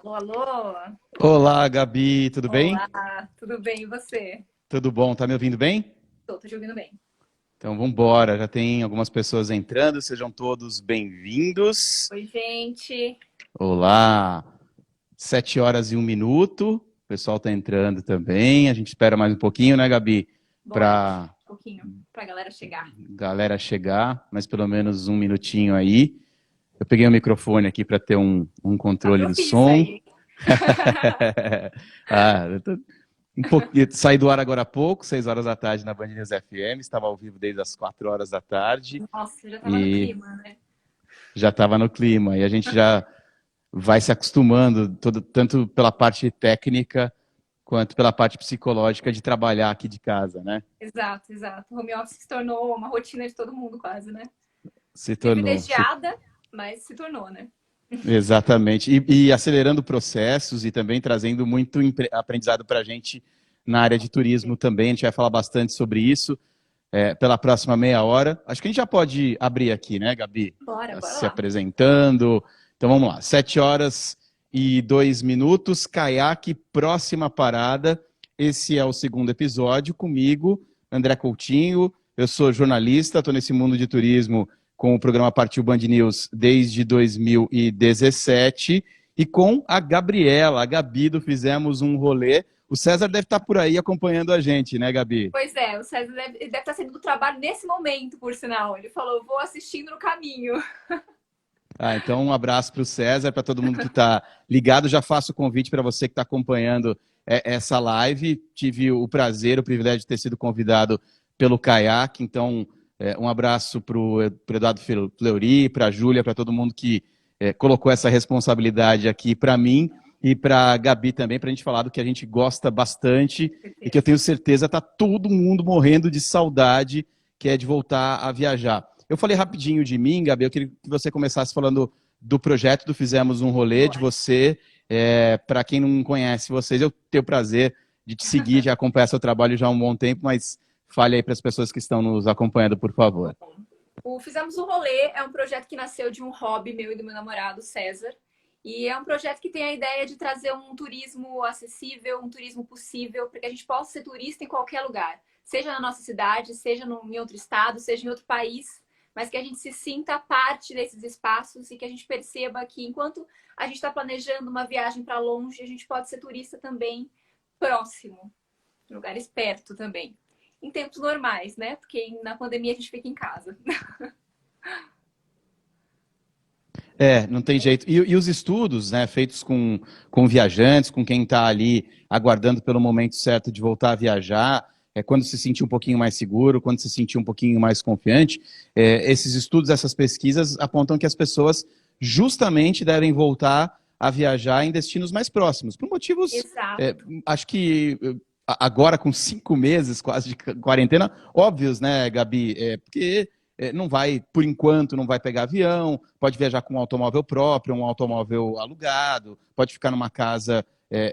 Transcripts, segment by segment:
Alô, alô. Olá, Gabi, tudo bem? Olá, tudo bem e você? Tudo bom? Tá me ouvindo bem? Tô te ouvindo bem. Então vamos embora. Já tem algumas pessoas entrando, sejam todos bem-vindos. Oi, gente. Olá, 7 horas e 1 minuto. O pessoal tá entrando também. A gente espera mais um pouquinho, né, Gabi? Bora, Para um pouquinho, pra galera chegar. galera chegar, mais pelo menos um minutinho aí. Eu peguei o microfone aqui para ter um Tá controle do profissa som. aí. Eu tô saí do ar agora há pouco, 6 horas da tarde na Band News FM, estava ao vivo desde as 4 horas da tarde Nossa, já tava no e clima, né? já estava no clima. E a gente já vai se acostumando, tanto pela parte técnica quanto pela parte psicológica de trabalhar aqui de casa, né? Exato, exato. Home office se tornou uma rotina de todo mundo quase, né? Se tornou. Privilegiada, mas se tornou, né? Exatamente. E acelerando processos e também trazendo muito aprendizado para a gente na área de turismo também. A gente vai falar bastante sobre isso. Pela próxima meia hora. Acho que a gente já pode abrir aqui, né, Gabi? Bora, Tá bora se lá. apresentando. Então vamos lá. 7 horas e 2 minutos. Caiaque, próxima parada. Esse é o segundo episódio comigo, André Coutinho. Eu sou jornalista, estou nesse mundo de turismo com o programa Partiu Band News desde 2017 e com a Gabriela, a Gabi do Fizemos um Rolê. O César deve estar por aí acompanhando a gente, né, Gabi? Pois é, o César deve estar saindo do trabalho nesse momento, por sinal. Ele falou, vou assistindo no caminho. Então um abraço para o César, para todo mundo que está ligado. Já faço o convite para você que está acompanhando essa live. Tive o prazer, o privilégio de ter sido convidado pelo Caiaque. Então, um abraço para o Eduardo Fleury, para a Júlia, para todo mundo que colocou essa responsabilidade aqui para mim e para a Gabi também, para a gente falar do que a gente gosta bastante Com e que eu certeza. tenho certeza está todo mundo morrendo de saudade, que é de voltar a viajar. Eu falei rapidinho de mim, Gabi, eu queria que você começasse falando do projeto do Fizemos um Rolê, de Bora. você. Para quem não conhece vocês, eu tenho o prazer de te seguir, de acompanhar seu trabalho já há um bom tempo, mas fale aí para as pessoas que estão nos acompanhando, por favor. O Fizemos um Rolê é um projeto que nasceu de um hobby meu e do meu namorado, César. E é um projeto que tem a ideia de trazer um turismo acessível, um turismo possível, para que a gente possa ser turista em qualquer lugar. Seja na nossa cidade, seja em outro estado, seja em outro país. Mas que a gente se sinta parte desses espaços e que a gente perceba que enquanto a gente está planejando uma viagem para longe, a gente pode ser turista também próximo, em lugares perto também. Em tempos normais, né? Porque na pandemia a gente fica em casa. Não tem jeito. E os estudos, né, feitos com viajantes, com quem está ali aguardando pelo momento certo de voltar a viajar, quando se sentir um pouquinho mais seguro, quando se sentir um pouquinho mais confiante, esses estudos, essas pesquisas apontam que as pessoas justamente devem voltar a viajar em destinos mais próximos, por motivos, Exato. acho que agora com 5 meses quase de quarentena, óbvios, né, Gabi? Porque não vai, por enquanto, não vai pegar avião, pode viajar com um automóvel próprio, um automóvel alugado, pode ficar numa casa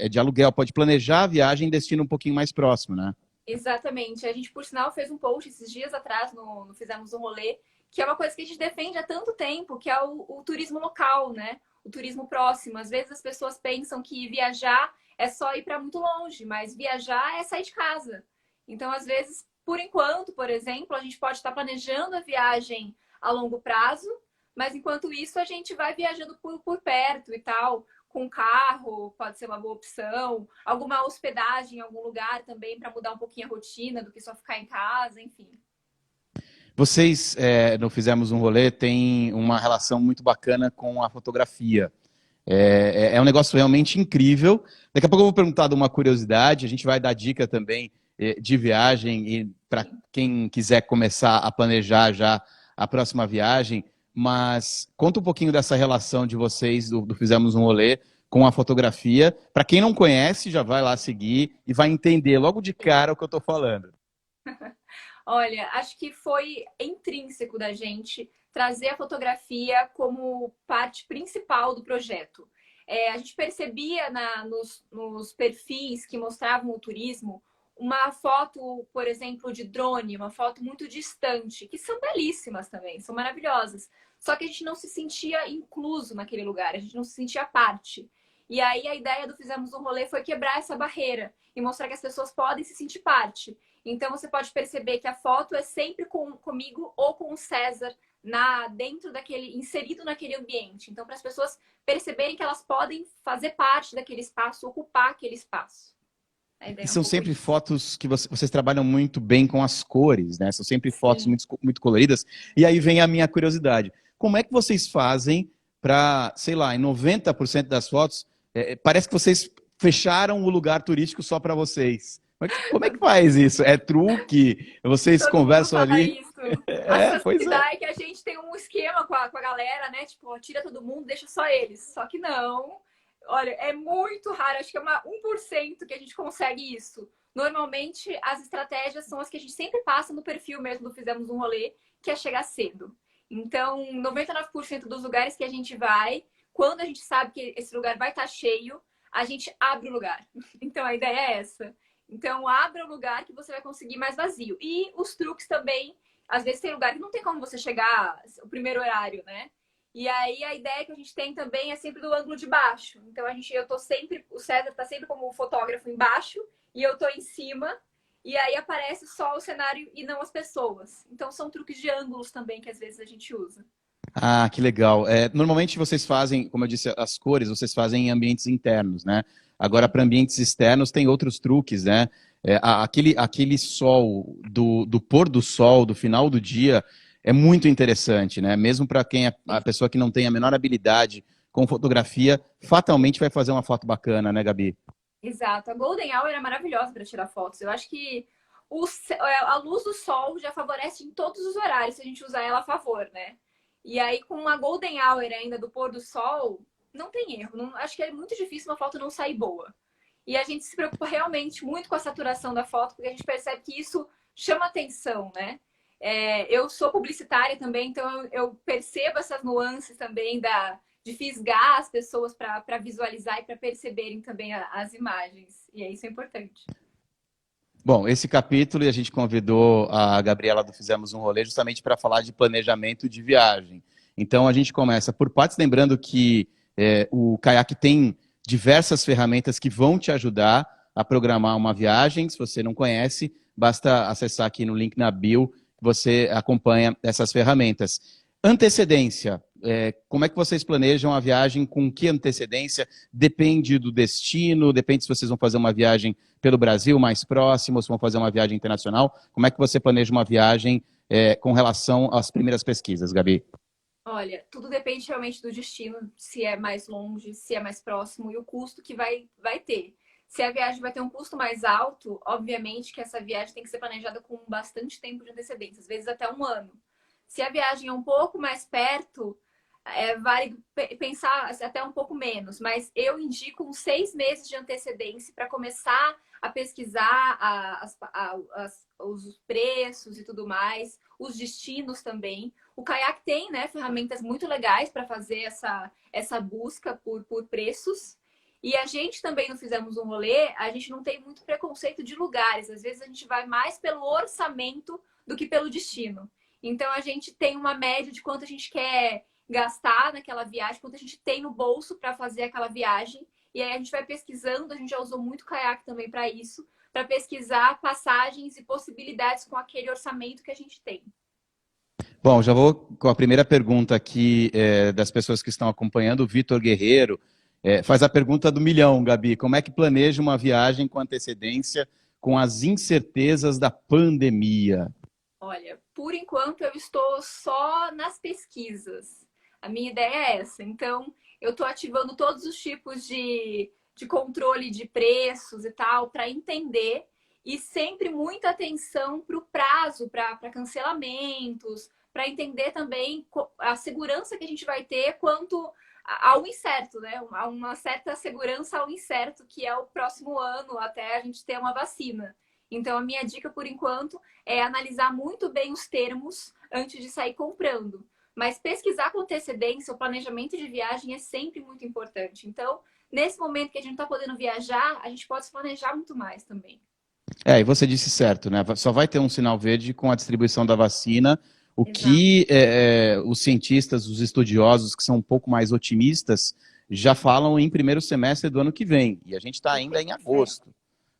de aluguel, pode planejar a viagem em destino um pouquinho mais próximo, né? Exatamente. A gente, por sinal, fez um post esses dias atrás no Fizemos um Rolê, que é uma coisa que a gente defende há tanto tempo, que é o turismo local, né? O turismo próximo. Às vezes as pessoas pensam que viajar é só ir para muito longe, mas viajar é sair de casa. Então, às vezes, por enquanto, por exemplo, a gente pode estar planejando a viagem a longo prazo, mas enquanto isso a gente vai viajando por perto e tal com carro, pode ser uma boa opção. Alguma hospedagem em algum lugar também para mudar um pouquinho a rotina do que só ficar em casa, enfim. Vocês, no Fizemos um Rolê, têm uma relação muito bacana com a fotografia. É um negócio realmente incrível. Daqui a pouco eu vou perguntar de uma curiosidade, a gente vai dar dica também de viagem e para quem quiser começar a planejar já a próxima viagem, mas conta um pouquinho dessa relação de vocês do Fizemos um Rolê com a fotografia. Para quem não conhece, já vai lá seguir e vai entender logo de cara o que eu estou falando. Olha, acho que foi intrínseco da gente trazer a fotografia como parte principal do projeto. A gente percebia nos perfis que mostravam o turismo uma foto, por exemplo, de drone, uma foto muito distante, que são belíssimas também, são maravilhosas. Só que a gente não se sentia incluso naquele lugar, a gente não se sentia parte. E aí a ideia do Fizemos um Rolê foi quebrar essa barreira e mostrar que as pessoas podem se sentir parte. Então você pode perceber que a foto é sempre comigo ou com o César dentro daquele, inserido naquele ambiente. Então, para as pessoas perceberem que elas podem fazer parte daquele espaço, ocupar aquele espaço. E são sempre fotos que vocês trabalham muito bem com as cores, né? São sempre fotos muito coloridas. E aí vem a minha curiosidade. Como é que vocês fazem para, sei lá, em 90% das fotos, parece que vocês fecharam o lugar turístico só para vocês. Como é que faz isso? É truque? Vocês Todo conversam mundo fala ali? Isso. Pois é que a gente tem um esquema com a galera, né? Tipo, ó, tira todo mundo, deixa só eles. Só que não. Olha, é muito raro, acho que é 1% que a gente consegue isso. Normalmente, as estratégias são as que a gente sempre passa no perfil mesmo do Fizemos um Rolê, que é chegar cedo. Então, 99% dos lugares que a gente vai, quando a gente sabe que esse lugar vai estar cheio, a gente abre o lugar. Então, a ideia é essa. Então, abra o lugar que você vai conseguir mais vazio. E os truques também, às vezes tem lugar que não tem como você chegar o primeiro horário, né? E aí a ideia que a gente tem também é sempre do ângulo de baixo. Então eu tô sempre, o César tá sempre como fotógrafo embaixo e eu tô em cima. E aí aparece só o cenário e não as pessoas. Então são truques de ângulos também que às vezes a gente usa. Ah, que legal. Normalmente vocês fazem, como eu disse, as cores, vocês fazem em ambientes internos, né? Agora, para ambientes externos, tem outros truques, né? Aquele sol, do pôr do sol, do final do dia, é muito interessante, né? Mesmo para quem a pessoa que não tem a menor habilidade com fotografia, fatalmente vai fazer uma foto bacana, né, Gabi? Exato. A Golden Hour é maravilhosa para tirar fotos. Eu acho que a luz do sol já favorece em todos os horários se a gente usar ela a favor, né? E aí, com uma Golden Hour ainda do pôr do sol, não tem erro. Não, acho que é muito difícil uma foto não sair boa. E a gente se preocupa realmente muito com a saturação da foto, porque a gente percebe que isso chama atenção, né? Eu sou publicitária também, então eu percebo essas nuances também de fisgar as pessoas para visualizar e para perceberem também as imagens. E isso é importante. Bom, esse capítulo a gente convidou a Gabriela do Fizemos um Rolê justamente para falar de planejamento de viagem. Então a gente começa por partes, lembrando que o Kayak tem diversas ferramentas que vão te ajudar a programar uma viagem. Se você não conhece, basta acessar aqui no link na bio, que você acompanha essas ferramentas. Antecedência. Como é que vocês planejam a viagem? Com que antecedência? Depende do destino, depende se vocês vão fazer uma viagem pelo Brasil mais próximo, ou se vão fazer uma viagem internacional. Como é que você planeja uma viagem com relação às primeiras pesquisas, Gabi? Olha, tudo depende realmente do destino, se é mais longe, se é mais próximo e o custo que vai ter. Se a viagem vai ter um custo mais alto, obviamente que essa viagem tem que ser planejada com bastante tempo de antecedência, às vezes até um ano. Se a viagem é um pouco mais perto, vale pensar até um pouco menos, mas eu indico uns 6 meses de antecedência para começar a pesquisar os preços e tudo mais, os destinos também. O Kayak tem, né, ferramentas muito legais para fazer essa busca por preços. E a gente também não Fizemos um Rolê, a gente não tem muito preconceito de lugares. Às vezes a gente vai mais pelo orçamento do que pelo destino. Então a gente tem uma média de quanto a gente quer gastar naquela viagem, quanto a gente tem no bolso para fazer aquela viagem. E aí a gente vai pesquisando, a gente já usou muito Kayak também para isso, para pesquisar passagens e possibilidades com aquele orçamento que a gente tem. Bom, já vou com a primeira pergunta aqui das pessoas que estão acompanhando. O Vitor Guerreiro faz a pergunta do milhão, Gabi. Como é que planeja uma viagem com antecedência com as incertezas da pandemia? Olha, por enquanto eu estou só nas pesquisas. A minha ideia é essa. Então, eu estou ativando todos os tipos de controle de preços e tal, para entender e sempre muita atenção para o prazo, para cancelamentos, para entender também a segurança que a gente vai ter quanto ao incerto, né? Uma certa segurança ao incerto, que é o próximo ano, até a gente ter uma vacina. Então, a minha dica, por enquanto, é analisar muito bem os termos antes de sair comprando. Mas pesquisar com antecedência, o planejamento de viagem é sempre muito importante. Então, nesse momento que a gente não está podendo viajar, a gente pode se planejar muito mais também. E você disse certo, né? Só vai ter um sinal verde com a distribuição da vacina. O que os cientistas, os estudiosos que são um pouco mais otimistas, já falam em primeiro semestre do ano que vem, e a gente está ainda em agosto.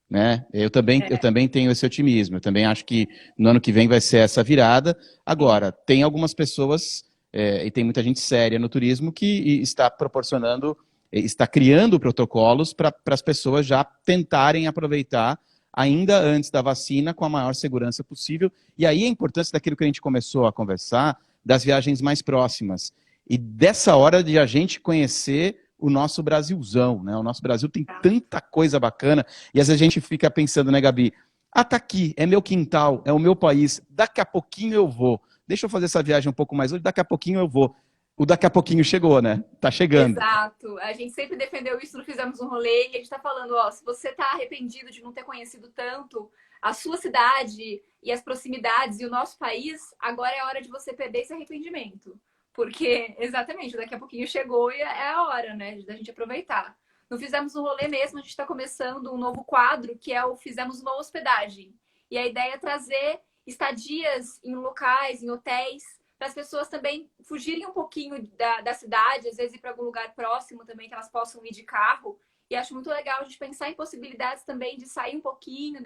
Né? Eu também tenho esse otimismo, eu também acho que no ano que vem vai ser essa virada. Agora, tem algumas pessoas, e tem muita gente séria no turismo que está proporcionando, está criando protocolos para as pessoas já tentarem aproveitar ainda antes da vacina com a maior segurança possível. E aí a importância daquilo que a gente começou a conversar, das viagens mais próximas. E dessa hora de a gente conhecer o nosso Brasilzão, né? O nosso Brasil tem tanta coisa bacana, e às vezes a gente fica pensando, né, Gabi? Ah, tá aqui, é meu quintal, é o meu país, daqui a pouquinho eu vou. Deixa eu fazer essa viagem um pouco mais hoje, daqui a pouquinho eu vou. O daqui a pouquinho chegou, né? Tá chegando. Exato. A gente sempre defendeu isso no Fizemos um Rolê e a gente tá falando, ó, se você tá arrependido de não ter conhecido tanto a sua cidade e as proximidades e o nosso país, agora é a hora de você perder esse arrependimento. Porque, exatamente, daqui a pouquinho chegou e é a hora, né, da gente aproveitar. No Fizemos um Rolê mesmo, a gente está começando um novo quadro, que é o Fizemos uma Hospedagem. E a ideia é trazer estadias em locais, em hotéis, para as pessoas também fugirem um pouquinho da cidade, às vezes ir para algum lugar próximo também, que elas possam ir de carro. E acho muito legal a gente pensar em possibilidades também de sair um pouquinho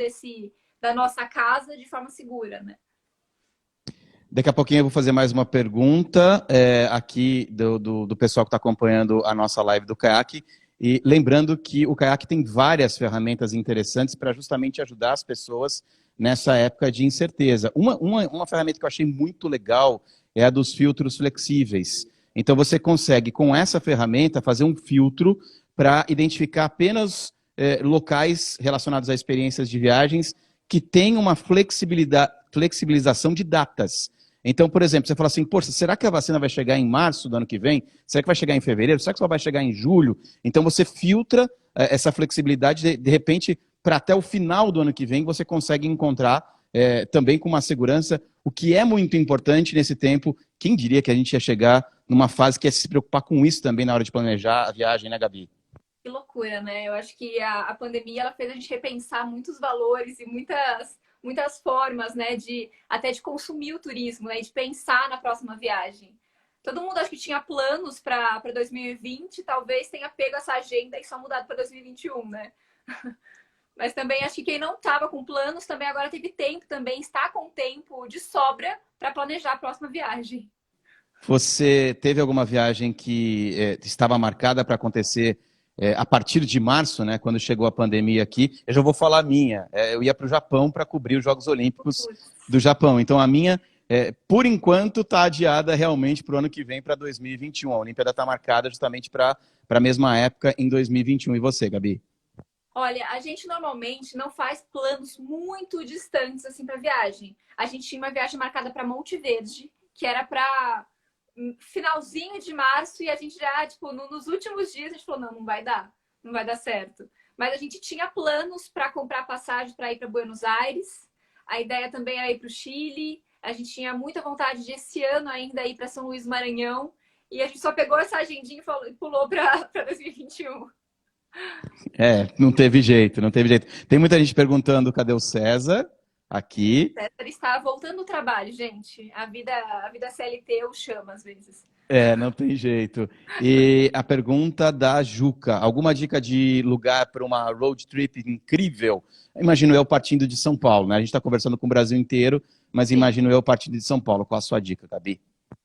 da nossa casa de forma segura, né? Daqui a pouquinho eu vou fazer mais uma pergunta aqui do pessoal que está acompanhando a nossa live do Kayak. E lembrando que o Kayak tem várias ferramentas interessantes para justamente ajudar as pessoas nessa época de incerteza. Uma ferramenta que eu achei muito legal é a dos filtros flexíveis. Então você consegue, com essa ferramenta, fazer um filtro para identificar apenas locais relacionados a experiências de viagens que têm uma flexibilização de datas. Então, por exemplo, você fala assim, poxa, será que a vacina vai chegar em março do ano que vem? Será que vai chegar em fevereiro? Será que só vai chegar em julho? Então você filtra essa flexibilidade, de repente, para até o final do ano que vem, você consegue encontrar também com uma segurança, o que é muito importante nesse tempo. Quem diria que a gente ia chegar numa fase que é se preocupar com isso também na hora de planejar a viagem, né, Gabi? Que loucura, né? Eu acho que a pandemia ela fez a gente repensar muitos valores e muitas formas, né, até de consumir o turismo, né, de pensar na próxima viagem. Todo mundo acho que tinha planos para 2020, talvez tenha pego essa agenda e só mudado para 2021, né? Mas também acho que quem não estava com planos também agora teve tempo também, está com tempo de sobra para planejar a próxima viagem. Você teve alguma viagem que estava marcada para acontecer a partir de março, né, quando chegou a pandemia aqui? Eu já vou falar a minha. Eu ia para o Japão para cobrir os Jogos Olímpicos do Japão. Então a minha, por enquanto, está adiada realmente para o ano que vem, para 2021. A Olimpíada está marcada justamente para a mesma época em 2021. E você, Gabi? Olha, a gente normalmente não faz planos muito distantes assim para viagem. A gente tinha uma viagem marcada para Monte Verde, que era para finalzinho de março, e a gente já, tipo, nos últimos dias a gente falou, não vai dar, não vai dar certo. Mas a gente tinha planos para comprar passagem para ir para Buenos Aires. A ideia também era ir para o Chile. A gente tinha muita vontade de esse ano ainda ir para São Luís do Maranhão. E a gente só pegou essa agendinha e pulou para 2021. Não teve jeito, não teve jeito. Tem muita gente perguntando cadê o César aqui. César está voltando ao trabalho, gente. A vida CLT o chama às vezes. Não tem jeito. E a pergunta da Juca: alguma dica de lugar para uma road trip incrível? Imagino eu partindo de São Paulo, né? A gente está conversando com o Brasil inteiro, mas imagino eu partindo de São Paulo. Qual a sua dica, Gabi?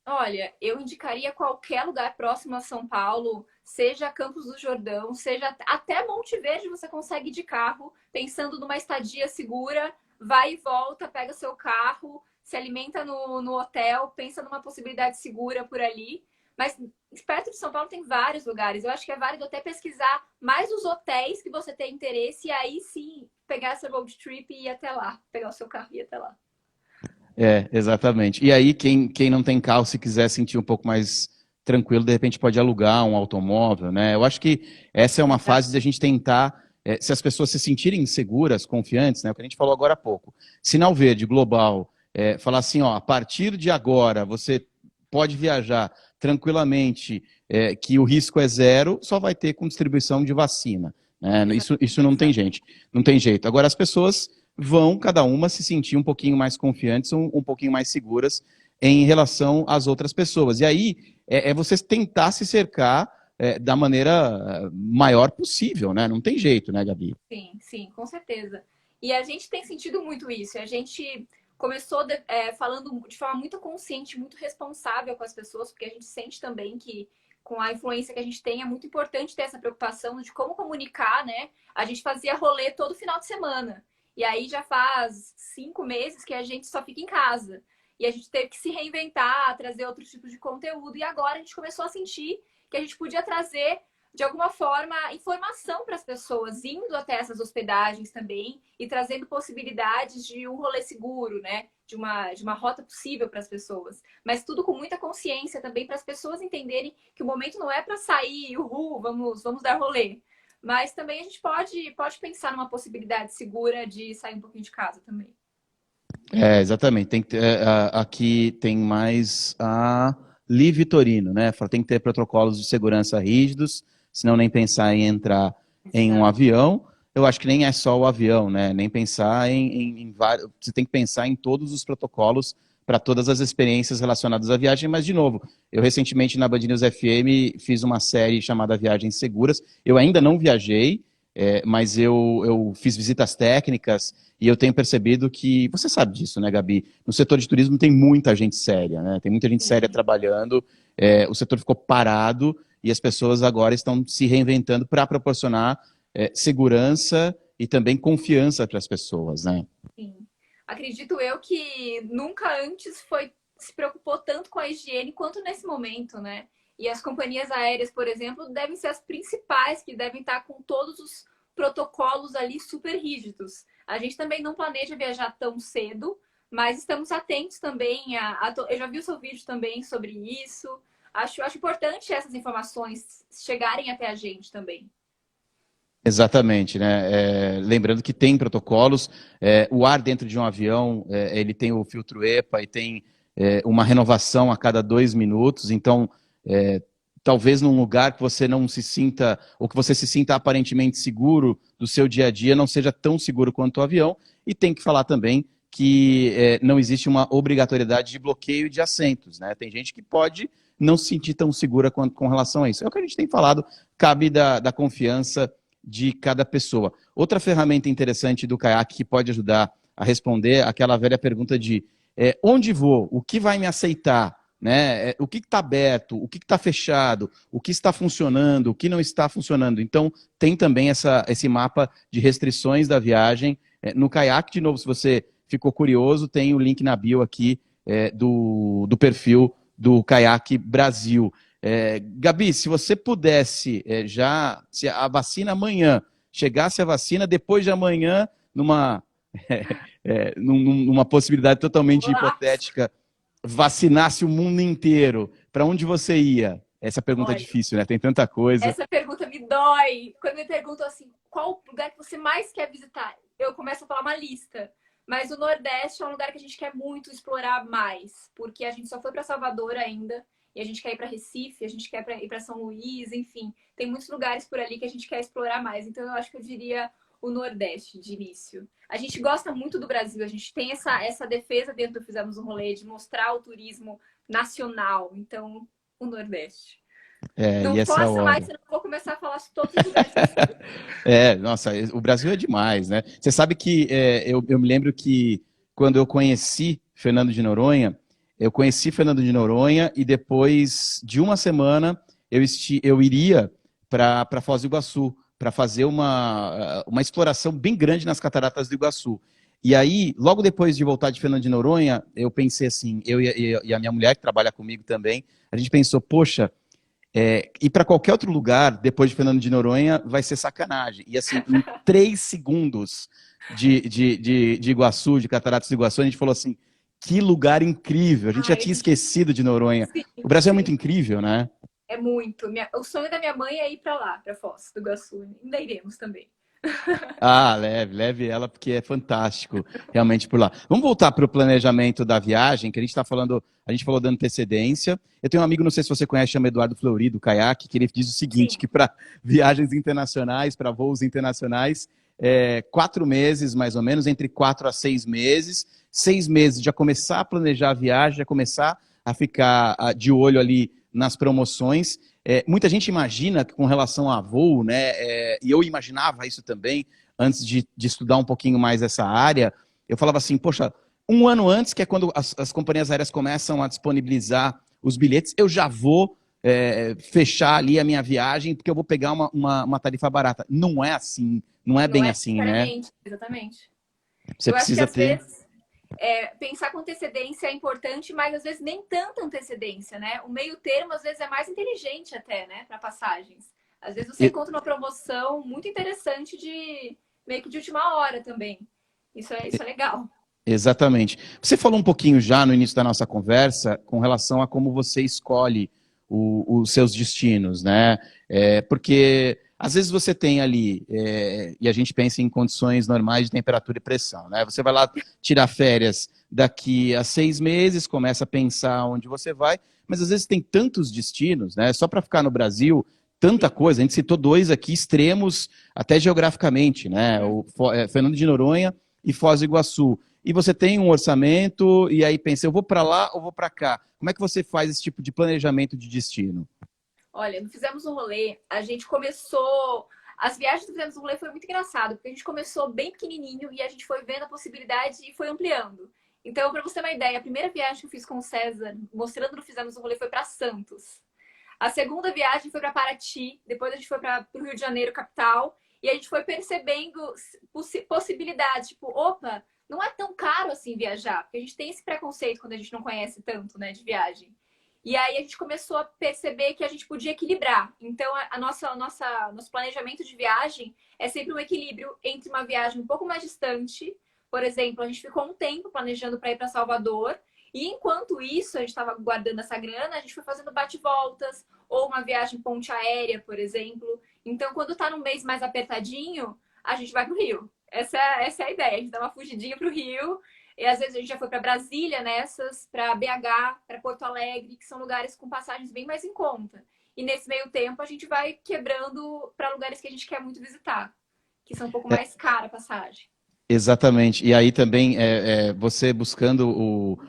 Olha, eu indicaria qualquer lugar próximo a São Paulo, seja Campos do Jordão, seja até Monte Verde, você consegue ir de carro, pensando numa estadia segura, vai e volta, pega seu carro, se alimenta no hotel, pensa numa possibilidade segura por ali. Mas perto de São Paulo tem vários lugares. Eu acho que é válido até pesquisar mais os hotéis que você tem interesse e aí sim pegar essa road trip e ir até lá, pegar o seu carro e ir até lá. Exatamente. E aí, quem não tem carro, se quiser sentir um pouco mais tranquilo, de repente pode alugar um automóvel, né? Eu acho que essa é uma fase de a gente tentar, se as pessoas se sentirem seguras, confiantes, né? O que a gente falou agora há pouco. Sinal verde, global, falar assim, ó, a partir de agora você pode viajar tranquilamente, que o risco é zero, só vai ter com distribuição de vacina, né? Isso não tem gente, não tem jeito. Agora as pessoas vão, cada uma, se sentir um pouquinho mais confiantes, um pouquinho mais seguras em relação às outras pessoas. E aí, você tentar se cercar da maneira maior possível, né? Não tem jeito, né, Gabi? Sim, sim, com certeza. E a gente tem sentido muito isso. A gente começou falando de forma muito consciente, muito responsável com as pessoas, porque a gente sente também que com a influência que a gente tem, é muito importante ter essa preocupação de como comunicar, né? A gente fazia rolê todo final de semana. E aí já faz 5 meses que a gente só fica em casa. E a gente teve que se reinventar, trazer outros tipos de conteúdo. E agora a gente começou a sentir que a gente podia trazer, de alguma forma, informação para as pessoas, indo até essas hospedagens também e trazendo possibilidades de um rolê seguro, né? De uma rota possível para as pessoas. Mas tudo com muita consciência também para as pessoas entenderem que o momento não é para sair, uhul, vamos dar rolê. Mas também a gente pode pensar numa possibilidade segura de sair um pouquinho de casa também. Exatamente. Tem que aqui tem mais a Live Torino, né? Fala, tem que ter protocolos de segurança rígidos, senão nem pensar em entrar em um avião. Eu acho que nem é só o avião, né? Nem pensar em vários. Você tem que pensar em todos os protocolos para todas as experiências relacionadas à viagem. Mas, de novo, eu recentemente na Band News FM fiz uma série chamada Viagens Seguras. Eu ainda não viajei, mas eu fiz visitas técnicas e eu tenho percebido que, você sabe disso, né, Gabi? No setor de turismo tem muita gente séria, né? Tem muita gente séria trabalhando, o setor ficou parado e as pessoas agora estão se reinventando para proporcionar segurança e também confiança para as pessoas, né? Sim. Acredito eu que nunca antes se preocupou tanto com a higiene quanto nesse momento, né? E as companhias aéreas, por exemplo, devem ser as principais que devem estar com todos os protocolos ali super rígidos. A gente também não planeja viajar tão cedo, mas estamos atentos também eu já vi o seu vídeo também sobre isso. Acho importante essas informações chegarem até a gente também. Exatamente, né? Lembrando que tem protocolos, o ar dentro de um avião, ele tem o filtro EPA e tem uma renovação a cada 2 minutos, então talvez num lugar que você não se sinta, ou que você se sinta aparentemente seguro do seu dia a dia, não seja tão seguro quanto o avião, e tem que falar também que não existe uma obrigatoriedade de bloqueio de assentos, né? Tem gente que pode não se sentir tão segura quanto com relação a isso. É o que a gente tem falado, cabe da confiança de cada pessoa. Outra ferramenta interessante do Kayak que pode ajudar a responder aquela velha pergunta de onde vou, o que vai me aceitar, né? O que está aberto, o que está fechado, o que está funcionando, o que não está funcionando. Então, tem também esse mapa de restrições da viagem. No Kayak, de novo, se você ficou curioso, tem o link na bio aqui do perfil do Kayak Brasil. Gabi, se você pudesse se a vacina amanhã, chegasse a vacina depois de amanhã, numa possibilidade totalmente hipotética, vacinasse o mundo inteiro, para onde você ia? Essa pergunta é Olha, difícil, né? Tem tanta coisa. essa pergunta me dói. Quando me perguntam assim, qual lugar que você mais quer visitar? Eu começo a falar uma lista. Mas o Nordeste é um lugar que a gente quer muito explorar mais, porque a gente só foi para Salvador ainda. E a gente quer ir para Recife, a gente quer ir para São Luís, enfim. Tem muitos lugares por ali que a gente quer explorar mais. Então, eu acho que eu diria o Nordeste, de início. A gente gosta muito do Brasil, a gente tem essa defesa dentro do Fizemos um Rolê, de mostrar o turismo nacional. Então, o Nordeste. Não E essa posso hora. mais, senão eu vou começar a falar de todos os lugares. Nossa, o Brasil é demais, né? Você sabe que eu me lembro que quando eu conheci Fernando de Noronha, e depois de uma semana eu iria para Foz do Iguaçu para fazer uma exploração bem grande nas cataratas do Iguaçu. E aí, logo depois de voltar de Fernando de Noronha, eu pensei assim, eu e a minha mulher, que trabalha comigo também, a gente pensou, poxa, ir para qualquer outro lugar depois de Fernando de Noronha vai ser sacanagem. E assim, em 3 segundos de Iguaçu, de Cataratas do Iguaçu, a gente falou assim, que lugar incrível. A gente já tinha esquecido de Noronha. Sim, o Brasil é sim. muito incrível, né? É muito. O sonho da minha mãe é ir para lá, para Foz do Iguaçu. Ainda iremos também. Leve ela, porque é fantástico realmente por lá. Vamos voltar para o planejamento da viagem, que a gente falou da antecedência. Eu tenho um amigo, não sei se você conhece, chama Eduardo Fleury, do Kayak, que ele diz o seguinte, que para viagens internacionais, para voos internacionais, 4 meses, mais ou menos, entre 4 a 6 meses. 6 meses já começar a planejar a viagem, já começar a ficar de olho ali nas promoções. muita gente imagina que com relação a voo, né, e eu imaginava isso também, antes de estudar um pouquinho mais essa área, eu falava assim, poxa, um ano antes, que é quando as companhias aéreas começam a disponibilizar os bilhetes, eu já vou fechar ali a minha viagem, porque eu vou pegar uma tarifa barata. Não é assim, não é Não bem é assim, né? necessariamente, exatamente. Você Eu acho que precisa às ter... vezes pensar com antecedência é importante, mas às vezes nem tanta antecedência, né? O meio termo às vezes é mais inteligente até, né, para passagens. Às vezes você encontra uma promoção muito interessante de meio que de última hora também. Isso é legal. Exatamente. Você falou um pouquinho já no início da nossa conversa com relação a como você escolhe os seus destinos, né? Porque às vezes você tem ali, e a gente pensa em condições normais de temperatura e pressão, né? Você vai lá tirar férias daqui a 6 meses, começa a pensar onde você vai, mas às vezes tem tantos destinos, né? Só para ficar no Brasil, tanta coisa. A gente citou dois aqui extremos, até geograficamente, né? Fernando de Noronha e Foz do Iguaçu. E você tem um orçamento, e aí pensa, eu vou para lá ou vou para cá? Como é que você faz esse tipo de planejamento de destino? Olha, não fizemos um rolê, a gente começou. As viagens que fizemos um rolê foi muito engraçado, porque a gente começou bem pequenininho e a gente foi vendo a possibilidade e foi ampliando. Então, para você ter uma ideia, a primeira viagem que eu fiz com o César, mostrando no Fizemos um Rolê, foi para Santos. A segunda viagem foi para Paraty, depois a gente foi para o Rio de Janeiro, capital, e a gente foi percebendo possibilidades, tipo, opa, não é tão caro assim viajar, porque a gente tem esse preconceito quando a gente não conhece tanto, né, de viagem. E aí a gente começou a perceber que a gente podia equilibrar. Então, nosso planejamento de viagem é sempre um equilíbrio entre uma viagem um pouco mais distante. Por exemplo, a gente ficou um tempo planejando para ir para Salvador. E enquanto isso, a gente estava guardando essa grana, a gente foi fazendo bate-voltas, ou uma viagem ponte aérea, por exemplo. Então, quando está num mês mais apertadinho, a gente vai para o Rio. Essa é a ideia, a gente dá uma fugidinha para o Rio. E às vezes a gente já foi para Brasília nessas, para BH, para Porto Alegre, que são lugares com passagens bem mais em conta. E nesse meio tempo a gente vai quebrando para lugares que a gente quer muito visitar, que são um pouco mais cara a passagem. Exatamente. E aí também você buscando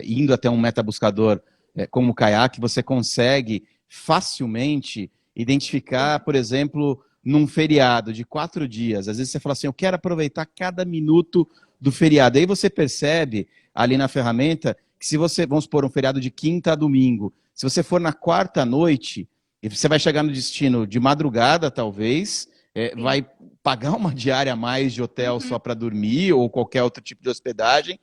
indo até um metabuscador como o Kayak, você consegue facilmente identificar, por exemplo, num feriado de 4 dias. Às vezes você fala assim, eu quero aproveitar cada minuto do feriado. Aí você percebe ali na ferramenta que se você, vamos supor, um feriado de quinta a domingo, se você for na quarta noite, você vai chegar no destino de madrugada, talvez, vai pagar uma diária a mais de hotel só para dormir ou qualquer outro tipo de hospedagem.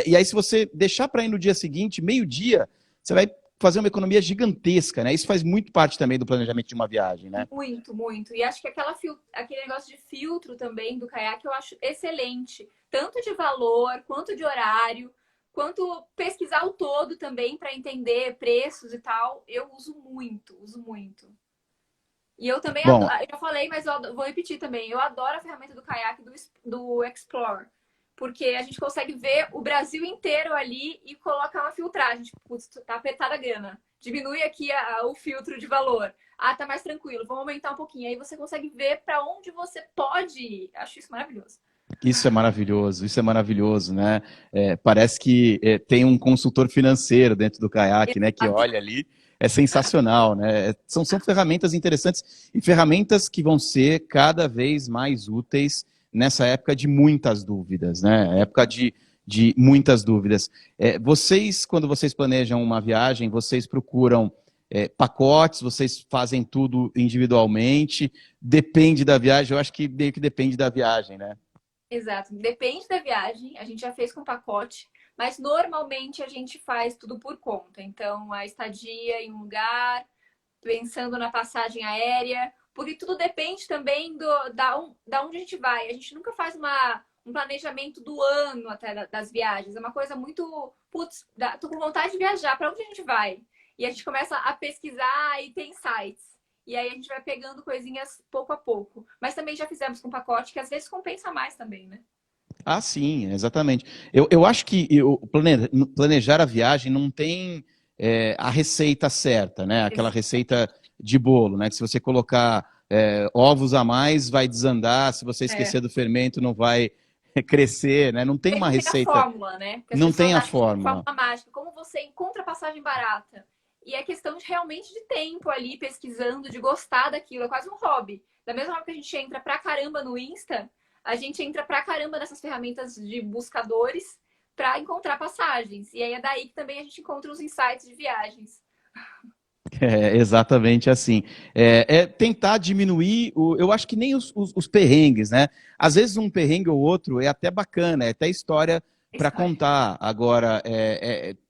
E aí, se você deixar para ir no dia seguinte, meio-dia, você vai fazer uma economia gigantesca, né? Isso faz muito parte também do planejamento de uma viagem, né? Muito, muito. E acho que aquele negócio de filtro também do caiaque eu acho excelente. Tanto de valor, quanto de horário, quanto pesquisar o todo também para entender preços e tal. Eu uso muito, uso muito. E eu também Bom, adoro, eu já falei, mas eu vou repetir também. Eu adoro a ferramenta do caiaque do Explore. Porque a gente consegue ver o Brasil inteiro ali e colocar uma filtragem. Tipo, putz, tá apertada a grana. Diminui aqui o filtro de valor. Ah, tá mais tranquilo, vamos aumentar um pouquinho. Aí você consegue ver para onde você pode ir. Acho isso maravilhoso. isso é maravilhoso, né? Parece que tem um consultor financeiro dentro do Kayak, né? Que olha ali, é sensacional, né? São ferramentas interessantes e ferramentas que vão ser cada vez mais úteis nessa época de muitas dúvidas, né? Época de muitas dúvidas. Vocês, quando vocês planejam uma viagem, vocês procuram pacotes, vocês fazem tudo individualmente, depende da viagem, eu acho que meio que depende da viagem, né? Exato. Depende da viagem. A gente já fez com pacote, mas normalmente a gente faz tudo por conta. Então, a estadia em um lugar, pensando na passagem aérea, porque tudo depende também da onde a gente vai. A gente nunca faz um planejamento do ano até das viagens. É uma coisa muito, putz, tô com vontade de viajar, para onde a gente vai? E a gente começa a pesquisar e tem sites. E aí a gente vai pegando coisinhas pouco a pouco. Mas também já fizemos com pacote, que às vezes compensa mais também, né? Ah, sim, exatamente. Eu acho que planejar a viagem não tem a receita certa, né? Aquela receita de bolo, né? Que se você colocar ovos a mais, vai desandar. Se você esquecer do fermento, não vai crescer, né? Não tem uma Não tem a receita, fórmula, né? Porque as não tem pessoas a acham que tem fórmula. fórmula mágica. Como você encontra passagem barata? E é questão de realmente de tempo ali, pesquisando, de gostar daquilo. É quase um hobby. Da mesma forma que a gente entra pra caramba no Insta, a gente entra pra caramba nessas ferramentas de buscadores para encontrar passagens. E aí é daí que também a gente encontra os insights de viagens. É exatamente assim. É tentar diminuir, eu acho que nem os perrengues, né? Às vezes um perrengue ou outro é até bacana, é até história para História. contar. Agora,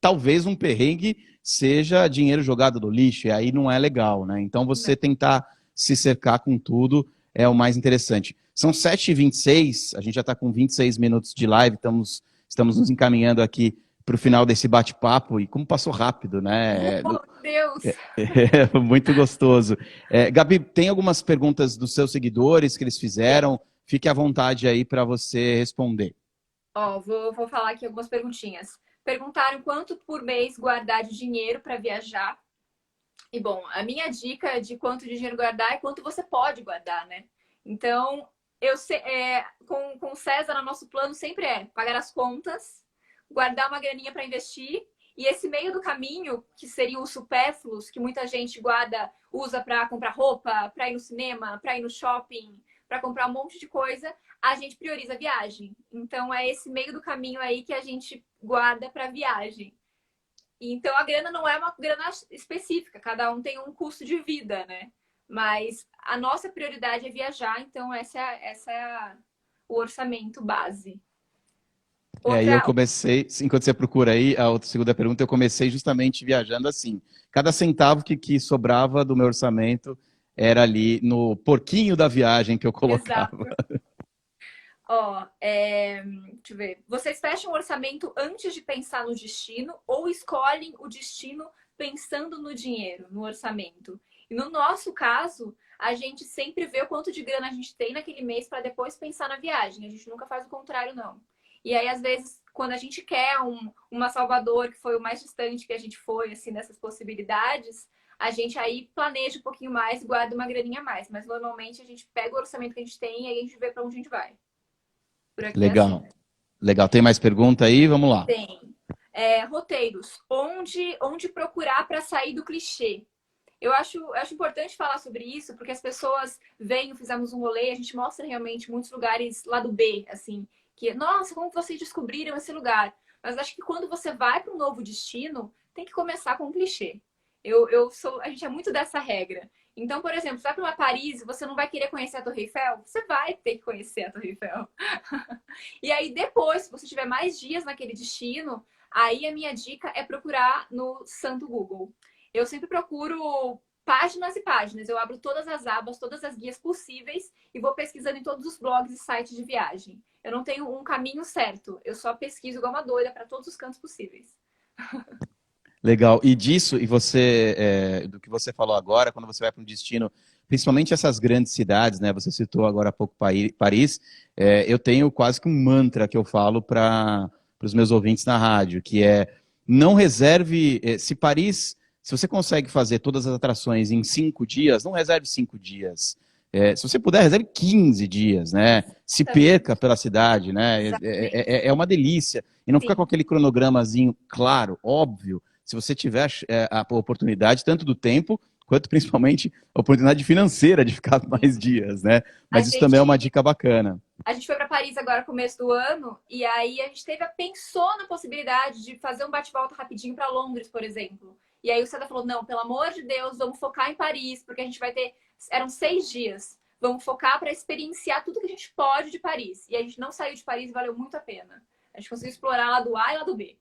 talvez um perrengue seja dinheiro jogado no lixo, e aí não é legal, né? Então você Não. tentar se cercar com tudo é o mais interessante. São 7h26, a gente já está com 26 minutos de live, estamos nos encaminhando aqui para o final desse bate-papo, e como passou rápido, né? Oh, Deus! É muito gostoso. Gabi, tem algumas perguntas dos seus seguidores que eles Tem. fizeram. Fique à vontade aí para você responder. Ó, vou falar aqui algumas perguntinhas. Perguntaram quanto por mês guardar de dinheiro para viajar. E bom, a minha dica de quanto de dinheiro guardar é quanto você pode guardar, né? Então, com o César, no nosso plano sempre é pagar as contas, guardar uma graninha para investir, e esse meio do caminho, que seriam os supérfluos, que muita gente guarda, usa para comprar roupa, para ir no cinema, para ir no shopping, para comprar um monte de coisa, a gente prioriza a viagem. Então, é esse meio do caminho aí que a gente guarda para viagem. Então a grana não é uma grana específica, cada um tem um custo de vida, né? Mas a nossa prioridade é viajar, então o orçamento base. E eu Outra, comecei, enquanto você procura aí, a outra segunda pergunta, eu comecei justamente viajando assim. Cada centavo que sobrava do meu orçamento era ali no porquinho da viagem que eu colocava. exato. Ó, deixa eu ver. Vocês fecham o orçamento antes de pensar no destino ou escolhem o destino pensando no dinheiro, no orçamento? E no nosso caso, a gente sempre vê o quanto de grana a gente tem naquele mês para depois pensar na viagem. A gente nunca faz o contrário, não. E aí, às vezes, quando a gente quer uma Salvador, que foi o mais distante que a gente foi, assim, dessas possibilidades, a gente aí planeja um pouquinho mais e guarda uma graninha a mais. Mas normalmente a gente pega o orçamento que a gente tem e aí a gente vê para onde a gente vai. Por aqui é assim. Legal, legal. Tem mais pergunta aí? Vamos lá. Tem. Roteiros. Onde procurar para sair do clichê? Eu acho importante falar sobre isso, porque as pessoas veem, fizemos um rolê, a gente mostra realmente muitos lugares lá do B, assim, que, nossa, como vocês descobriram esse lugar? Mas acho que quando você vai para um novo destino, tem que começar com um clichê. A gente é muito dessa regra. Então, por exemplo, você vai para uma Paris e você não vai querer conhecer a Torre Eiffel? Você vai ter que conhecer a Torre Eiffel. E aí, depois, se você tiver mais dias naquele destino, aí a minha dica é procurar no Santo Google. Eu sempre procuro páginas e páginas. Eu abro todas as abas, todas as guias possíveis e vou pesquisando em todos os blogs e sites de viagem. Eu não tenho um caminho certo. Eu só pesquiso igual uma doida para todos os cantos possíveis. Legal. E disso, do que você falou agora, quando você vai para um destino, principalmente essas grandes cidades, né? Você citou agora há pouco Paris, eu tenho quase que um mantra que eu falo para os meus ouvintes na rádio, que é não reserve, se você consegue fazer todas as atrações em 5 dias, não reserve 5 dias. Se você puder, reserve 15 dias, né? Se Exatamente. perca pela cidade, né? Exatamente. É uma delícia. E não ficar com Sim. aquele cronogramazinho claro, óbvio, se você tiver a oportunidade, tanto do tempo, quanto principalmente a oportunidade financeira de ficar mais dias, né? A Mas isso também é uma gente dica bacana. A gente foi para Paris agora no começo do ano e aí a gente pensou na possibilidade de fazer um bate-volta rapidinho para Londres, por exemplo. E aí o César falou: não, pelo amor de Deus, vamos focar em Paris, porque a gente vai ter. Eram 6 dias. Vamos focar para experienciar tudo que a gente pode de Paris. E a gente não saiu de Paris e valeu muito a pena. A gente conseguiu explorar lá do A e lá do B.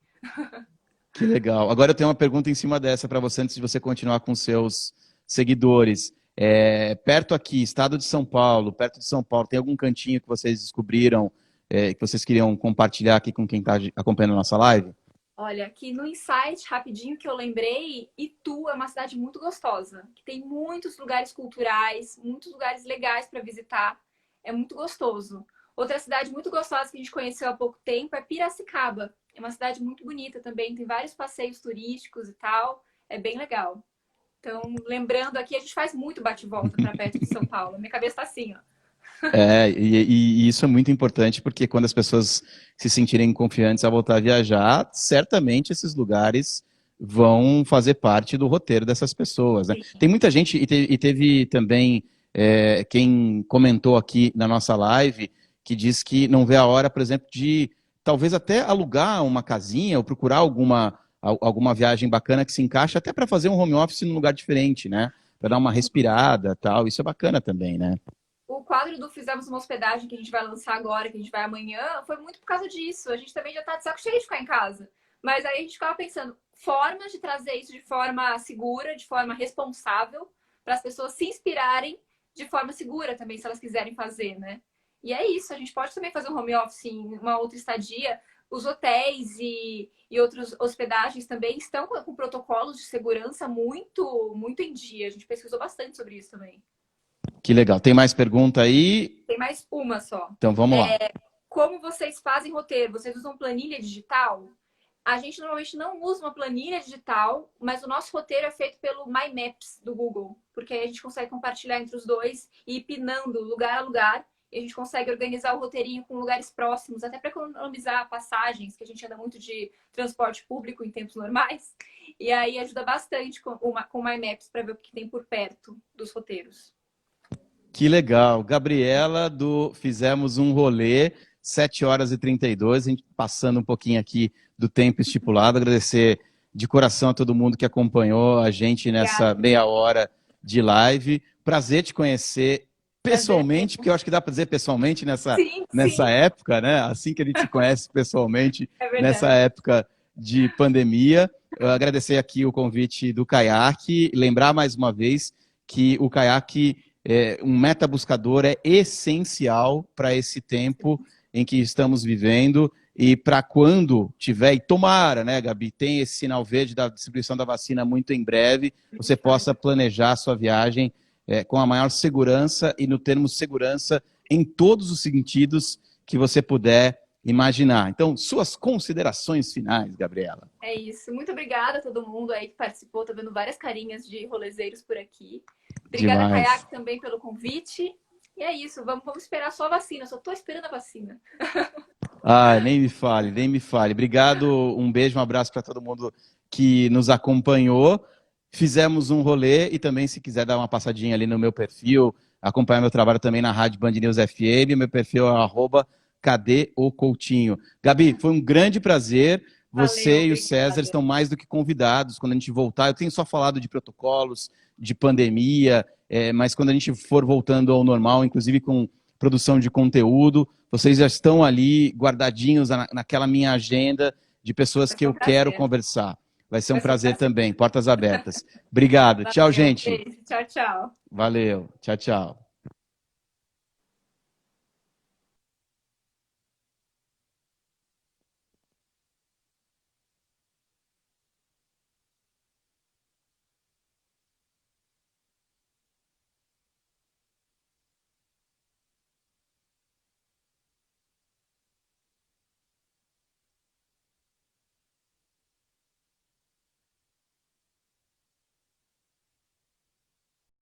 Que legal. Agora eu tenho uma pergunta em cima dessa para você, antes de você continuar com seus seguidores. Perto aqui, estado de São Paulo, perto de São Paulo, tem algum cantinho que vocês descobriram, que vocês queriam compartilhar aqui com quem está acompanhando a nossa live? Olha, aqui no Insight, rapidinho que eu lembrei, Itu é uma cidade muito gostosa, que tem muitos lugares culturais, muitos lugares legais para visitar. É muito gostoso. Outra cidade muito gostosa que a gente conheceu há pouco tempo é Piracicaba. É uma cidade muito bonita também, tem vários passeios turísticos e tal. É bem legal. Então, lembrando aqui, a gente faz muito bate-volta para perto de São Paulo. Minha cabeça tá assim, ó. E isso é muito importante porque quando as pessoas se sentirem confiantes a voltar a viajar, certamente esses lugares vão fazer parte do roteiro dessas pessoas, né? Sim. Tem muita gente, e teve também quem comentou aqui na nossa live, que diz que não vê a hora, por exemplo, de talvez até alugar uma casinha ou procurar alguma viagem bacana que se encaixe, até para fazer um home office num lugar diferente, né? Para dar uma respirada, tal. Isso é bacana também, né? O quadro do Fizemos uma Hospedagem, que a gente vai lançar agora, que a gente vai amanhã, foi muito por causa disso. A gente também já tá de saco cheio de ficar em casa. Mas aí a gente ficava pensando formas de trazer isso de forma segura, de forma responsável, para as pessoas se inspirarem de forma segura também, se elas quiserem fazer, né? E é isso, a gente pode também fazer um home office em uma outra estadia. Os hotéis e outras hospedagens também estão com protocolos de segurança muito em dia. A gente pesquisou bastante sobre isso também. Que legal. Tem mais pergunta aí? Tem mais uma só. Então vamos lá. Como vocês fazem roteiro? Vocês usam planilha digital? A gente normalmente não usa uma planilha digital, mas o nosso roteiro é feito pelo My Maps do Google, porque aí a gente consegue compartilhar entre os dois e ir pinando lugar a lugar. E a gente consegue organizar o roteirinho com lugares próximos, até para economizar passagens, que a gente anda muito de transporte público em tempos normais. E aí ajuda bastante com o My Maps para ver o que tem por perto dos roteiros. Que legal. Gabriela, Fizemos um Rolê, 7h32, a gente passando um pouquinho aqui do tempo estipulado. Agradecer de coração a todo mundo que acompanhou a gente nessa meia hora de live. Prazer te conhecer pessoalmente, porque eu acho que dá para dizer pessoalmente nessa época, né? Assim que a gente se conhece pessoalmente, nessa época de pandemia. Eu agradecer aqui o convite do Kayak, lembrar mais uma vez que o Kayak, um metabuscador, é essencial para esse tempo em que estamos vivendo e para quando tiver, e tomara, né, Gabi, tem esse sinal verde da distribuição da vacina muito em breve, você possa planejar a sua viagem com a maior segurança e no termo segurança em todos os sentidos que você puder imaginar. Então, suas considerações finais, Gabriela. É isso. Muito obrigada a todo mundo aí que participou. Tô vendo várias carinhas de rolezeiros por aqui. Obrigada, Kayak, também pelo convite. E é isso. Vamos esperar só a vacina. Só tô esperando a vacina. Ah, nem me fale, nem me fale. Obrigado, um beijo, um abraço para todo mundo que nos acompanhou. Fizemos um rolê e também, se quiser dar uma passadinha ali no meu perfil, acompanhar meu trabalho também na Rádio Band News FM, meu perfil é @cadêocoutinho. Gabi, foi um grande prazer. Você e o César estão mais do que convidados quando a gente voltar. Eu tenho só falado de protocolos, de pandemia, mas quando a gente for voltando ao normal, inclusive com produção de conteúdo, vocês já estão ali guardadinhos naquela minha agenda de pessoas que eu quero conversar. Vai ser um prazer também. Portas abertas. Obrigado. Tchau, gente. Tchau, tchau. Valeu. Tchau, tchau.